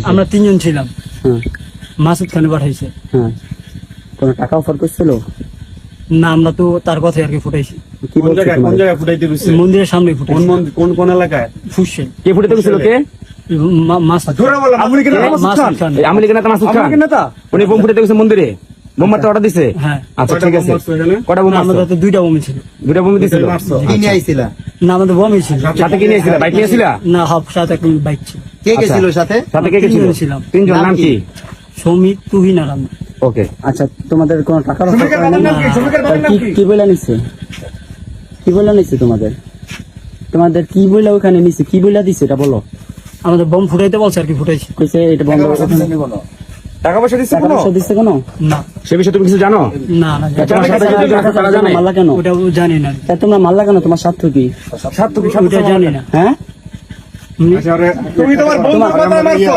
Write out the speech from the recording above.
আমরা 3 জন ছিলাম। হ্যাঁ মাসুদ খানে পাঠাইছে। হ্যাঁ, কোন টাকা অফার করছিল? না, আমরা তো তার কথাই আর কি ফুটাইছি। কি বলছে কোন তোমাদের? জায়গায় ফুটাইতে গেছে? মন্দিরের সামনে ফুটাইছি। কোন এলাকায়? ফুসছে কে ফুটাতে গেছিল? কে? মাসুদ জোরে বলো, আমলি কেন মাসুদ খান। এই আমলি নেতা মাসুদ খান আমলি নেতা উনি বোম ফুটাতে গেছে মন্দিরে, বোম মারতে অর্ডার দিছে। হ্যাঁ। আচ্ছা কয়টা ঠিক বোম আছে, মারছো এখানে? কটা বোম মারছো? আমাদের তো 2টা বমি ছিল। দুটা বোম দিছিল। মারছো? কি নিয়ে আইছিলা? না, আমাদের বমি ছিল। সাথে কি নিয়েছিলা? বাইক নিয়েছিলা? না, হাফ সাথে একটা বাইক ছিল। কে গেছিল সাথে? সাথে কে কে ছিল? 3 জন ছিলাম। 3 জন। নাম কি? সৌমিক, তুহিন আর আমি। ওকে। আচ্ছা, তোমাদের কোন টাকার অফার শ্রমিকের বাবার নাম কি? শ্রমিকের বাবার নাম কি? কি বলে নিছে? কি বলে নিছে তোমাদের? তোমাদের কি বলে ওখানে নিছে? কি বলে দিছে এটা বলো। আমাদের বম ফুটাইতে বলছে আর কি ফুটাইছি। কইছে এটা বন্ধ করে টাকা পয়সা দিচ্ছে টাকা কোনো? পয়সা দিছে কেন? না সে বিষয়ে তুমি কিছু জানো? না না, তোমার সাথে যদি তারা জানে মাল্লা কেন? ওটা জানি না। তা তোমরা মাল্লা কেন? তোমার স্বার্থ কি? স্বার্থ কি? ওটা জানি না। হ্যাঁ, তুমি তোমার বন্ধুর কথা মারছো।